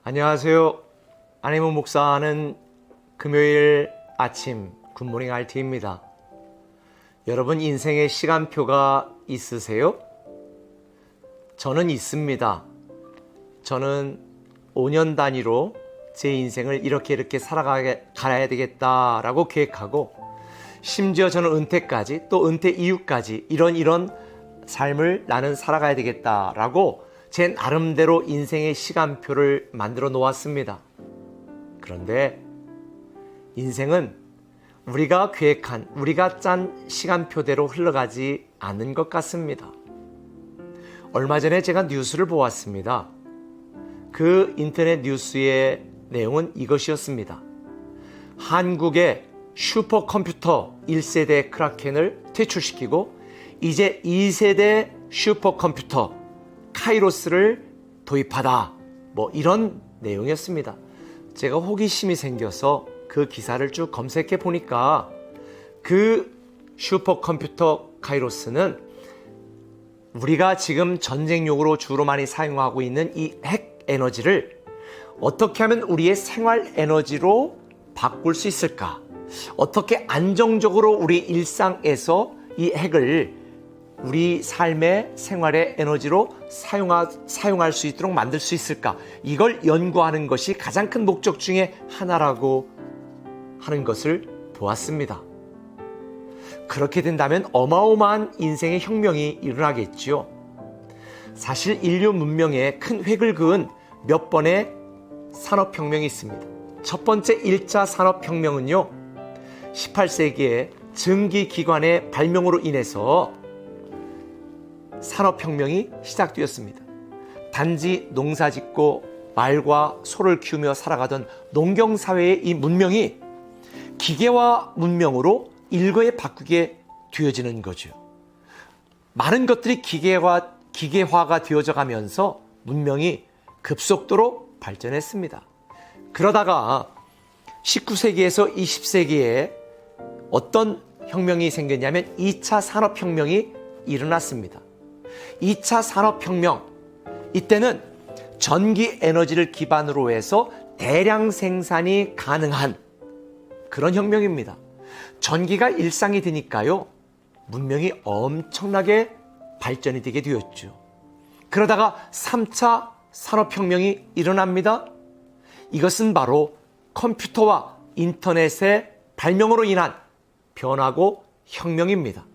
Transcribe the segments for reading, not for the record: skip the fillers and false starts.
안녕하세요. 안혜문 목사는 금요일 아침 굿모닝 RT입니다. 여러분 인생의 시간표가 있으세요? 저는 있습니다. 저는 5년 단위로 제 인생을 이렇게 살아가야 되겠다라고 계획하고, 심지어 저는 은퇴까지, 또 은퇴 이후까지 이런 삶을 나는 살아가야 되겠다라고 제 나름대로 인생의 시간표를 만들어 놓았습니다. 그런데 인생은 우리가 계획한, 우리가 짠 시간표대로 흘러가지 않는 것 같습니다. 얼마 전에 제가 뉴스를 보았습니다. 그 인터넷 뉴스의 내용은 이것이었습니다. 한국의 슈퍼컴퓨터 1세대 크라켄을 퇴출시키고 이제 2세대 슈퍼컴퓨터 카이로스를 도입하다, 이런 내용이었습니다. 제가 호기심이 생겨서 그 기사를 쭉 검색해 보니까 그 슈퍼컴퓨터 카이로스는 우리가 지금 전쟁용으로 주로 많이 사용하고 있는 이 핵 에너지를 어떻게 하면 우리의 생활 에너지로 바꿀 수 있을까? 어떻게 안정적으로 우리 일상에서 이 핵을 우리 삶의 생활의 에너지로 사용할 수 있도록 만들 수 있을까? 이걸 연구하는 것이 가장 큰 목적 중에 하나라고 하는 것을 보았습니다. 그렇게 된다면 어마어마한 인생의 혁명이 일어나겠지요. 사실 인류 문명에 큰 획을 그은 몇 번의 산업혁명이 있습니다. 첫 번째 1차 산업혁명은요, 18세기에 증기기관의 발명으로 인해서 산업혁명이 시작되었습니다. 단지 농사짓고 말과 소를 키우며 살아가던 농경사회의 이 문명이 기계화 문명으로 일거에 바꾸게 되어지는 거죠. 많은 것들이 기계화가 되어져 가면서 문명이 급속도로 발전했습니다. 그러다가 19세기에서 20세기에 어떤 혁명이 생겼냐면 2차 산업혁명이 일어났습니다. 2차 산업혁명, 이때는 전기 에너지를 기반으로 해서 대량 생산이 가능한 그런 혁명입니다. 전기가 일상이 되니까요, 문명이 엄청나게 발전이 되게 되었죠. 그러다가 3차 산업혁명이 일어납니다. 이것은 바로 컴퓨터와 인터넷의 발명으로 인한 변화고 혁명입니다.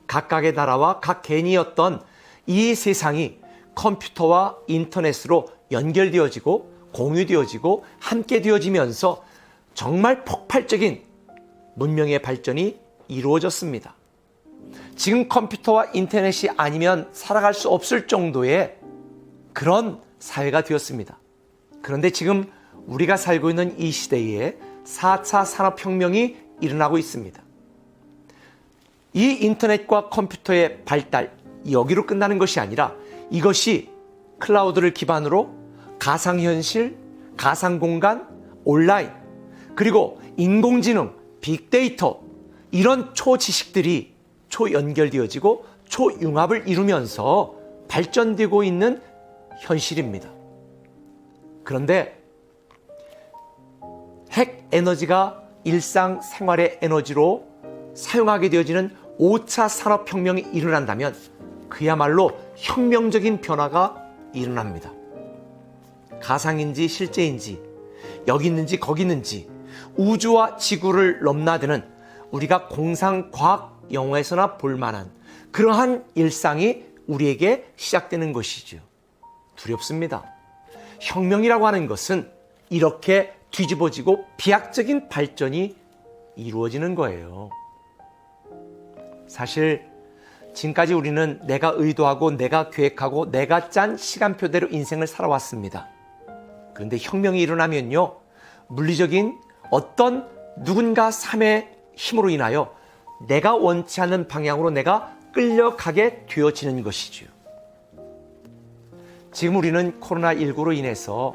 각각의 나라와 각 개인이었던 이 세상이 컴퓨터와 인터넷으로 연결되어지고 공유되어지고 함께 되어지면서 정말 폭발적인 문명의 발전이 이루어졌습니다. 지금 컴퓨터와 인터넷이 아니면 살아갈 수 없을 정도의 그런 사회가 되었습니다. 그런데 지금 우리가 살고 있는 이 시대에 4차 산업혁명이 일어나고 있습니다. 이 인터넷과 컴퓨터의 발달, 여기로 끝나는 것이 아니라 이것이 클라우드를 기반으로 가상현실, 가상공간, 온라인, 그리고 인공지능, 빅데이터, 이런 초지식들이 초연결되어지고 초융합을 이루면서 발전되고 있는 현실입니다. 그런데 핵 에너지가 일상생활의 에너지로 사용하게 되어지는 5차 산업혁명이 일어난다면 그야말로 혁명적인 변화가 일어납니다. 가상인지 실제인지, 여기 있는지 거기 있는지, 우주와 지구를 넘나드는 우리가 공상과학 영화에서나 볼만한 그러한 일상이 우리에게 시작되는 것이죠. 두렵습니다. 혁명이라고 하는 것은 이렇게 뒤집어지고 비약적인 발전이 이루어지는 거예요. 사실 지금까지 우리는 내가 의도하고 내가 계획하고 내가 짠 시간표대로 인생을 살아왔습니다. 그런데 혁명이 일어나면요, 물리적인 어떤 누군가 삶의 힘으로 인하여 내가 원치 않는 방향으로 내가 끌려가게 되어지는 것이죠. 지금 우리는 코로나19로 인해서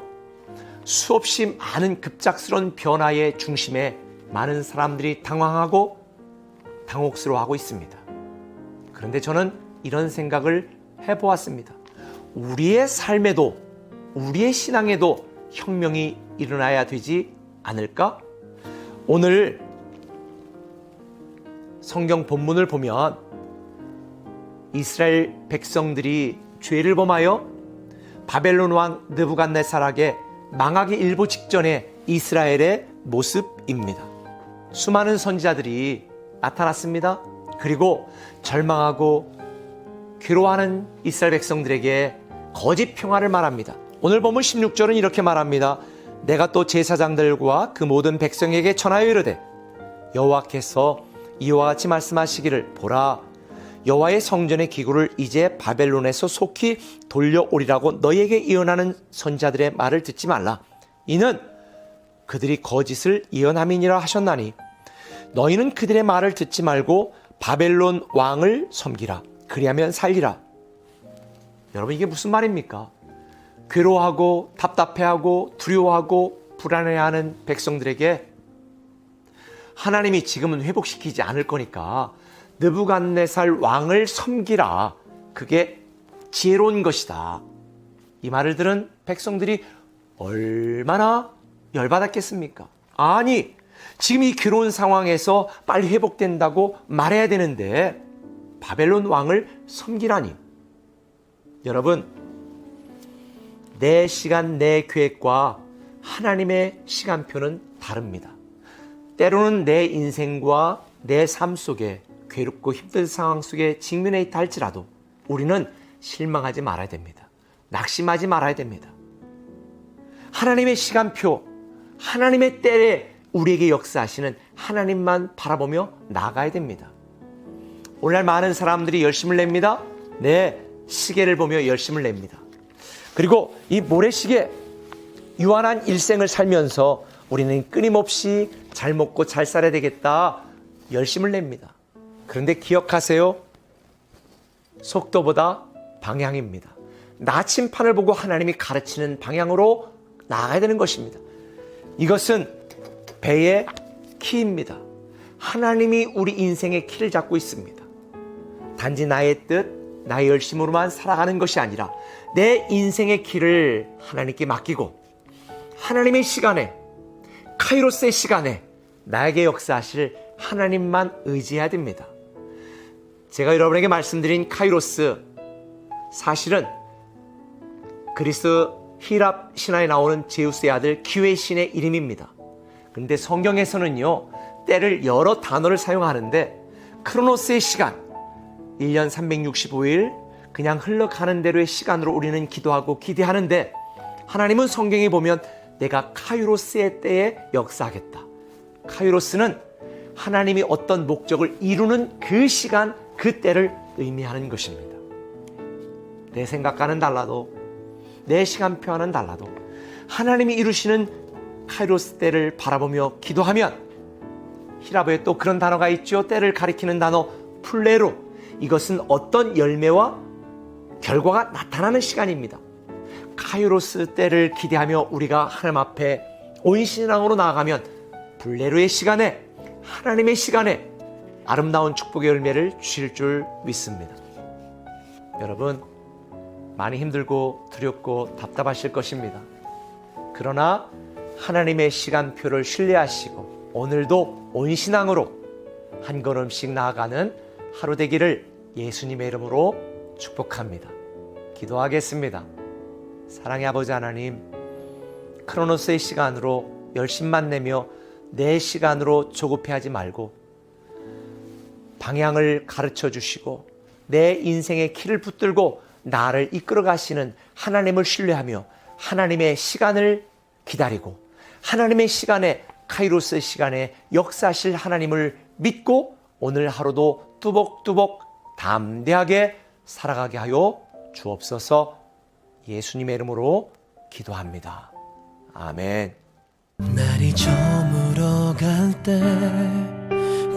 수없이 많은 급작스러운 변화의 중심에 많은 사람들이 당황하고 당혹스러워하고 있습니다. 그런데 저는 이런 생각을 해보았습니다. 우리의 삶에도, 우리의 신앙에도 혁명이 일어나야 되지 않을까? 오늘 성경 본문을 보면 이스라엘 백성들이 죄를 범하여 바벨론 왕 느부갓네살에게 망하기 일보 직전의 이스라엘의 모습입니다. 수많은 선지자들이 나타났습니다. 그리고 절망하고 괴로워하는 이스라엘 백성들에게 거짓 평화를 말합니다. 오늘 보면 16절은 이렇게 말합니다. 내가 또 제사장들과 그 모든 백성에게 전하여 이르되 여호와께서 이와 같이 말씀하시기를 보라 여호와의 성전의 기구를 이제 바벨론에서 속히 돌려오리라고 너희에게 예언하는 선지자들의 말을 듣지 말라. 이는 그들이 거짓을 예언함이니라 하셨나니 너희는 그들의 말을 듣지 말고 바벨론 왕을 섬기라. 그리하면 살리라. 여러분 이게 무슨 말입니까? 괴로워하고 답답해하고 두려워하고 불안해하는 백성들에게 하나님이 지금은 회복시키지 않을 거니까 느부갓네살 왕을 섬기라. 그게 지혜로운 것이다. 이 말을 들은 백성들이 얼마나 열받았겠습니까? 아니 지금 이 괴로운 상황에서 빨리 회복된다고 말해야 되는데 바벨론 왕을 섬기라니. 여러분 내 시간 내 계획과 하나님의 시간표는 다릅니다. 때로는 내 인생과 내 삶 속에 괴롭고 힘든 상황 속에 직면해 있다 할지라도 우리는 실망하지 말아야 됩니다. 낙심하지 말아야 됩니다. 하나님의 시간표, 하나님의 때에 우리에게 역사하시는 하나님만 바라보며 나아가야 됩니다. 오늘날 많은 사람들이 열심을 냅니다. 네, 시계를 보며 열심을 냅니다. 그리고 이 모래시계 유한한 일생을 살면서 우리는 끊임없이 잘 먹고 잘 살아야 되겠다 열심을 냅니다. 그런데 기억하세요. 속도보다 방향입니다. 나침판을 보고 하나님이 가르치는 방향으로 나아가야 되는 것입니다. 이것은 배의 키입니다. 하나님이 우리 인생의 키를 잡고 있습니다. 단지 나의 뜻, 나의 열심으로만 살아가는 것이 아니라 내 인생의 키를 하나님께 맡기고 하나님의 시간에 카이로스의 시간에 나에게 역사하실 하나님만 의지해야 됩니다. 제가 여러분에게 말씀드린 카이로스 사실은 그리스 히랍 신화에 나오는 제우스의 아들 기회의 신의 이름입니다. 그런데 성경에서는요 때를 여러 단어를 사용하는데 크로노스의 시간 1년 365일 그냥 흘러가는 대로의 시간으로 우리는 기도하고 기대하는데 하나님은 성경에 보면 내가 카이로스의 때에 역사하겠다. 카이로스는 하나님이 어떤 목적을 이루는 그 시간, 그 때를 의미하는 것입니다. 내 생각과는 달라도 내 시간표와는 달라도 하나님이 이루시는 카이로스 때를 바라보며 기도하면 히라보에 또 그런 단어가 있죠. 때를 가리키는 단어 풀레로. 이것은 어떤 열매와 결과가 나타나는 시간입니다. 카이로스 때를 기대하며 우리가 하나님 앞에 온신앙으로 나아가면 블레로의 시간에 하나님의 시간에 아름다운 축복의 열매를 주실 줄 믿습니다. 여러분 많이 힘들고 두렵고 답답하실 것입니다. 그러나 하나님의 시간표를 신뢰하시고 오늘도 온신앙으로 한 걸음씩 나아가는 하루 되기를 예수님의 이름으로 축복합니다. 기도하겠습니다. 사랑의 아버지 하나님, 크로노스의 시간으로 열심만 내며 내 시간으로 조급해하지 말고 방향을 가르쳐 주시고 내 인생의 키를 붙들고 나를 이끌어 가시는 하나님을 신뢰하며 하나님의 시간을 기다리고 하나님의 시간에 카이로스의 시간에 역사하실 하나님을 믿고 오늘 하루도 뚜벅뚜벅 담대하게 살아가게 하여 주옵소서. 예수님의 이름으로 기도합니다. 아멘. 날이 저물어 갈 때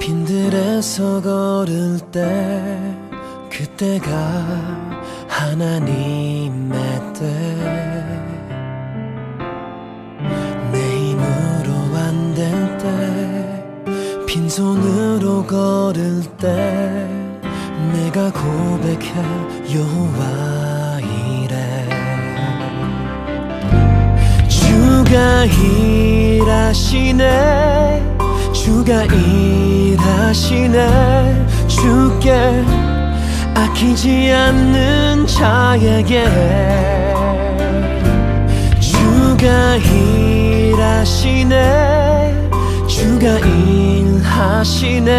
빈들에서 걸을 때 그때가 하나님의 때 내 힘으로 안 될 때 빈손으로 걸을 때 내가 고백해 여호와 이래 주 주가 일하시네 주가 일하시네 주께 아끼지 않는 자에게 주가 일하시네 주가 일하시네